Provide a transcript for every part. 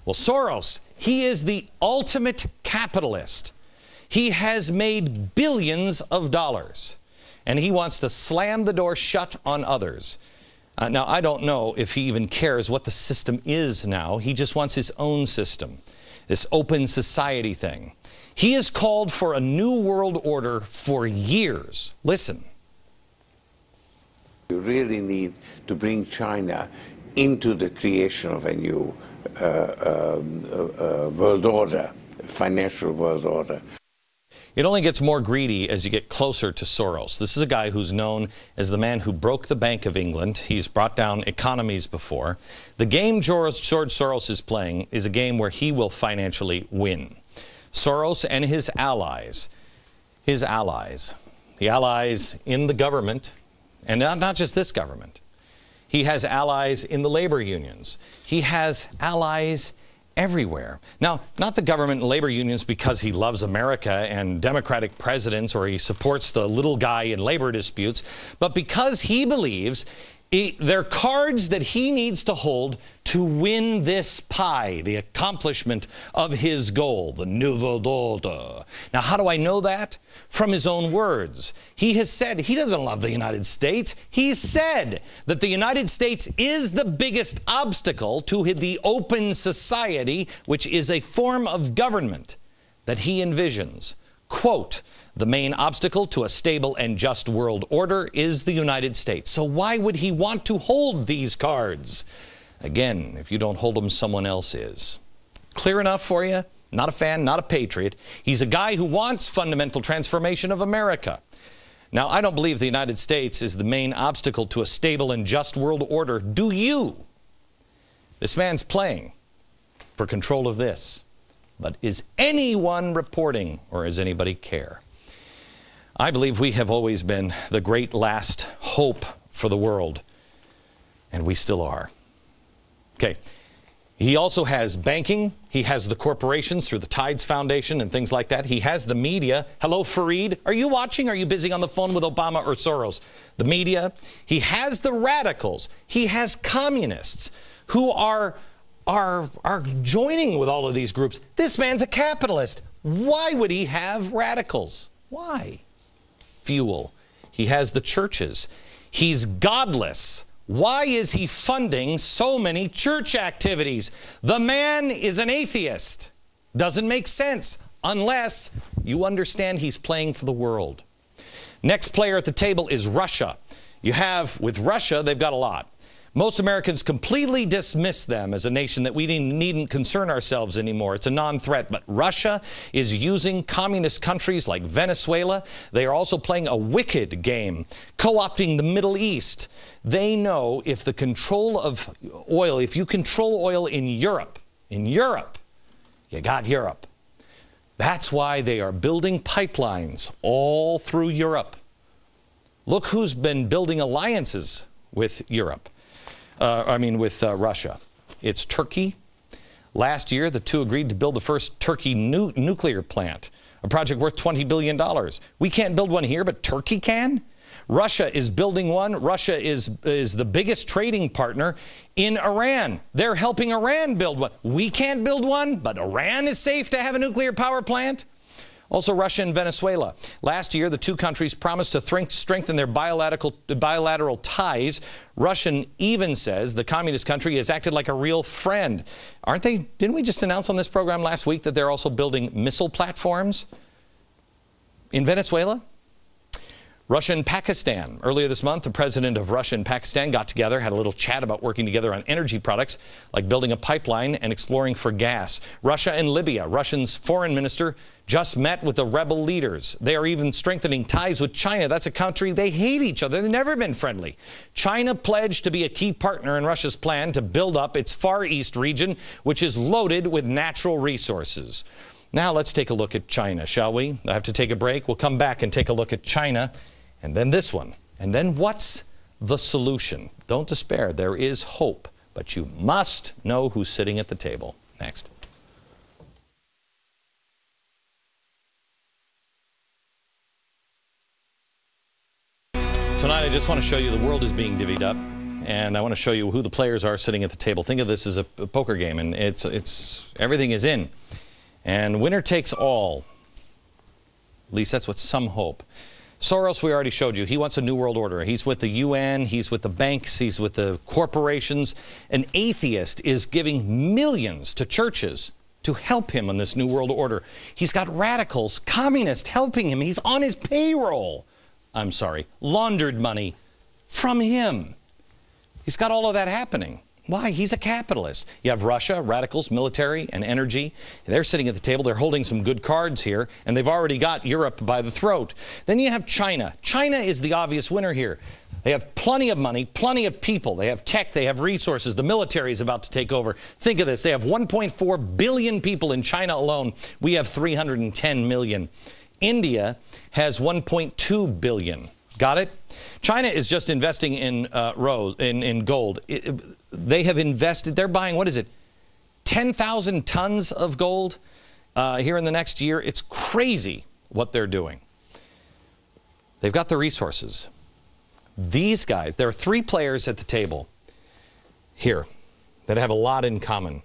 Well, Soros, he is the ultimate capitalist. He has made billions of dollars, and he wants to slam the door shut on others. Now, I don't know if he even cares what the system is now. He just wants his own system, this open society thing. He has called for a new world order for years. Listen. You really need to bring China into the creation of a new world order, financial world order. It only gets more greedy as you get closer to Soros. This is a guy who's known as the man who broke the Bank of England. He's brought down economies before. The game George Soros is playing is a game where he will financially win. Soros and his allies, the allies in the government, and not just this government. He has allies in the labor unions. He has allies everywhere. Now, not the government and labor unions because he loves America and Democratic presidents or he supports the little guy in labor disputes, but because he believes they're cards that he needs to hold to win this pie, the accomplishment of his goal, the nouveau order. Now, how do I know that? From his own words. He has said he doesn't love the United States. He's said that the United States is the biggest obstacle to the open society, which is a form of government that he envisions. Quote, the main obstacle to a stable and just world order is the United States. So why would he want to hold these cards? Again, if you don't hold them, someone else is. Clear enough for you? Not a fan, not a patriot. He's a guy who wants fundamental transformation of America. Now, I don't believe the United States is the main obstacle to a stable and just world order. Do you? This man's playing for control of this. But is anyone reporting, or does anybody care? I believe we have always been the great last hope for the world, and we still are. Okay. He also has banking. He has the corporations through the Tides Foundation and things like that. He has the media. Hello, Fareed. Are you watching? Are you busy on the phone with Obama or Soros? The media. He has the radicals. He has communists who are joining with all of these groups. This man's a capitalist. Why would he have radicals? Why? Fuel. He has the churches. He's godless. Why is he funding so many church activities? The man is an atheist. Doesn't make sense unless you understand he's playing for the world. Next player at the table is Russia. You have, with Russia, they've got a lot. Most Americans completely dismiss them as a nation that we needn't concern ourselves anymore. It's a non-threat. But Russia is using communist countries like Venezuela. They are also playing a wicked game, co-opting the Middle East. They know if the control of oil, if you control oil in Europe, you got Europe. That's why they are building pipelines all through Europe. Look who's been building alliances with Europe. With Russia. It's Turkey. Last year, the two agreed to build the first Turkey nuclear plant, a project worth $20 billion. We can't build one here, but Turkey can? Russia is building one. Russia is the biggest trading partner in Iran. They're helping Iran build one. We can't build one, but Iran is safe to have a nuclear power plant? Also, Russia and Venezuela. Last year, the two countries promised to strengthen their bilateral ties. Russia even says the communist country has acted like a real friend. Aren't they? Didn't we just announce on this program last week that they're also building missile platforms in Venezuela? Russia and Pakistan. Earlier this month, the president of Russia and Pakistan got together, had a little chat about working together on energy products, like building a pipeline and exploring for gas. Russia and Libya. Russia's foreign minister just met with the rebel leaders. They are even strengthening ties with China. That's a country, they hate each other. They've never been friendly. China pledged to be a key partner in Russia's plan to build up its Far East region, which is loaded with natural resources. Now let's take a look at China, shall we? I have to take a break. We'll come back and take a look at China. And then this one. And then what's the solution? Don't despair. There is hope. But you must know who's sitting at the table. Next. Tonight, I just want to show you the world is being divvied up. and I want to show you who the players are sitting at the table. Think of this as a poker game, and it's everything is in. And winner takes all. At least that's what some hope. Soros, we already showed you. He wants a new world order. He's with the UN, he's with the banks, he's with the corporations. An atheist is giving millions to churches to help him on this new world order. He's got radicals, communists helping him. He's on his payroll. I'm sorry, laundered money from him. He's got all of that happening. Why? He's a capitalist. You have Russia, radicals, military, and energy. They're sitting at the table. They're holding some good cards here, and they've already got Europe by the throat. Then you have China. China is the obvious winner here. They have plenty of money, plenty of people. They have tech, they have resources. The military is about to take over. Think of this. They have 1.4 billion people in China alone. We have 310 million. India has 1.2 billion. Got it? China is just investing in gold. They have invested, they're buying, what is it, 10,000 tons of gold here in the next year. It's crazy what they're doing. They've got the resources. These guys, there are three players at the table here that have a lot in common.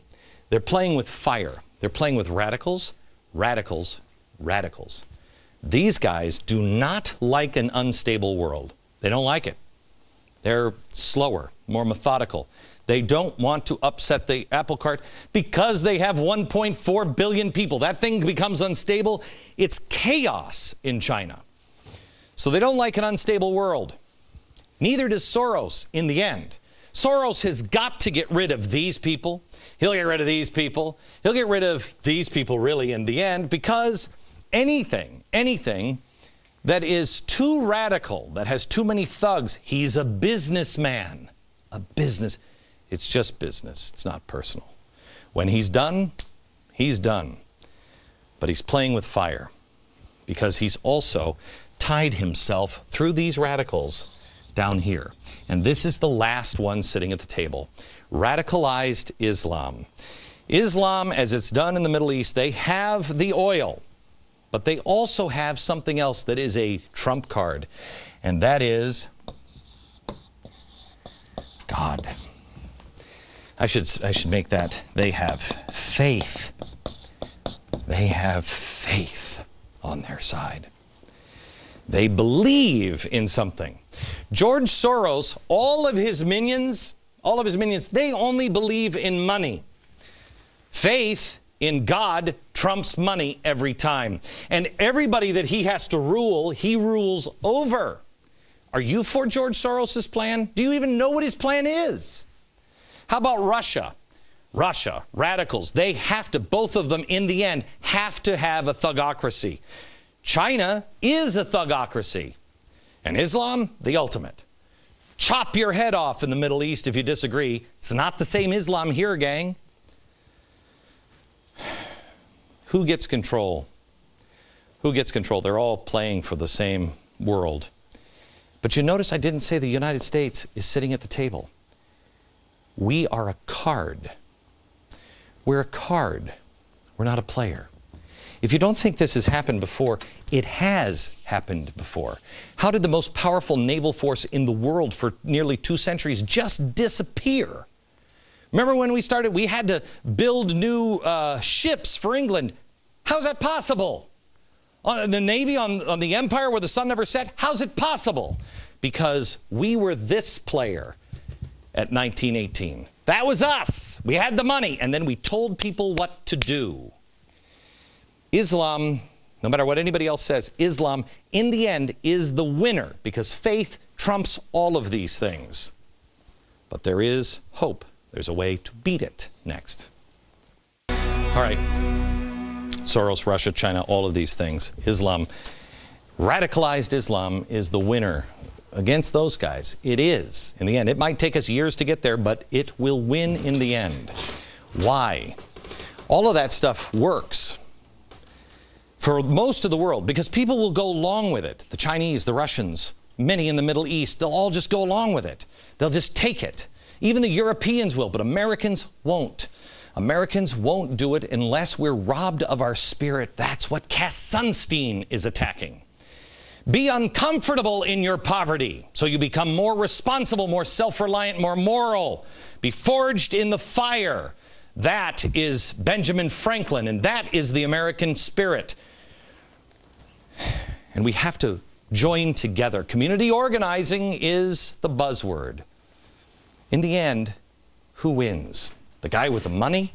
They're playing with fire. They're playing with radicals, radicals, radicals. These guys do not like an unstable world. They don't like it. They're slower, more methodical. They don't want to upset the apple cart because they have 1.4 billion people. That thing becomes unstable. It's chaos in China. So they don't like an unstable world. Neither does Soros in the end. Soros has got to get rid of these people. He'll get rid of these people. He'll get rid of these people really in the end, because anything that is too radical, that has too many thugs, he's a businessman. It's just business. It's not personal. When he's done, he's done. But he's playing with fire because he's also tied himself through these radicals down here. And this is the last one sitting at the table. Radicalized Islam. Islam, as it's done in the Middle East, they have the oil. But they also have something else that is a trump card, and that is God. I should make that. They have faith. They have faith on their side. They believe in something. George Soros, all of his minions, they only believe in money. Faith in God trumps money every time. And everybody that he has to rule, he rules over. Are you for George Soros's plan? Do you even know what his plan is? How about Russia? Russia, radicals, they have to, both of them in the end, have to have a thugocracy. China is a thugocracy. And Islam, the ultimate. Chop your head off in the Middle East if you disagree. It's not the same Islam here, gang. Who gets control? Who gets control? They're all playing for the same world. But you notice I didn't say the United States is sitting at the table. We are a card. We're a card. We're not a player. If you don't think this has happened before, it has happened before. How did the most powerful naval force in the world for nearly 2 centuries just disappear? Remember when we started, we had to build new ships for England. How's that possible? On the Navy, on the Empire where the sun never set? How's it possible? Because we were this player at 1918. That was us. We had the money, and then we told people what to do. Islam, no matter what anybody else says, Islam, in the end, is the winner because faith trumps all of these things. But there is hope. There's a way to beat it next. All right. Soros, Russia, China, all of these things. Islam, radicalized Islam is the winner against those guys. It is, in the end. It might take us years to get there, but it will win in the end. Why? All of that stuff works for most of the world because people will go along with it. The Chinese, the Russians, many in the Middle East, they'll all just go along with it. They'll just take it. Even the Europeans will, but Americans won't. Americans won't do it unless we're robbed of our spirit. That's what Cass Sunstein is attacking. Be uncomfortable in your poverty so you become more responsible, more self-reliant, more moral. Be forged in the fire. That is Benjamin Franklin, and that is the American spirit. And we have to join together. Community organizing is the buzzword. In the end, who wins? The guy with the money?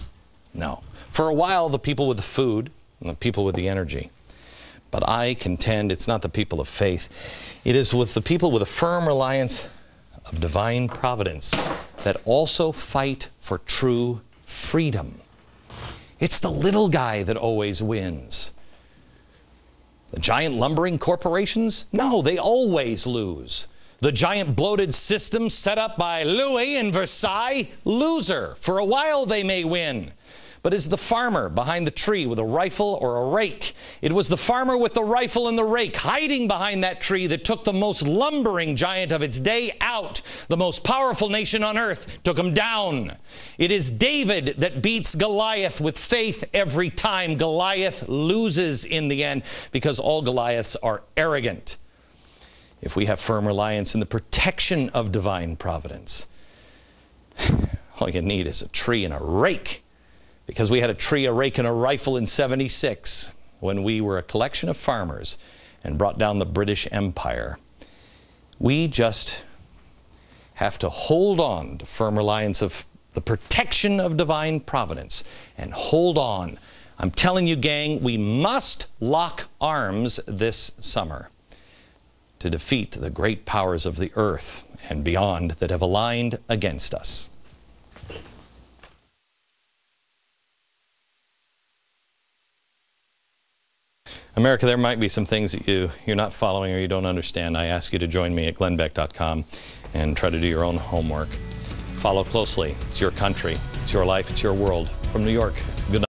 No. For a while, the people with the food and the people with the energy. But I contend it's not the people of faith. It is with the people with a firm reliance of divine providence that also fight for true freedom. It's the little guy that always wins. The giant lumbering corporations? No, they always lose. The giant bloated system set up by Louis in Versailles? Loser. For a while they may win. But is the farmer behind the tree with a rifle or a rake? It was the farmer with the rifle and the rake hiding behind that tree that took the most lumbering giant of its day out. The most powerful nation on earth took him down. It is David that beats Goliath with faith every time. Goliath loses in the end because all Goliaths are arrogant. If we have firm reliance in the protection of divine providence, all you need is a tree and a rake. Because we had a tree, a rake, and a rifle in '76 when we were a collection of farmers and brought down the British Empire. We just have to hold on to firm reliance of the protection of divine providence and hold on. I'm telling you, gang, we must lock arms this summer to defeat the great powers of the earth and beyond that have aligned against us. America, there might be some things that you're not following or you don't understand. I ask you to join me at glennbeck.com and try to do your own homework. Follow closely. It's your country. It's your life. It's your world. From New York, good night.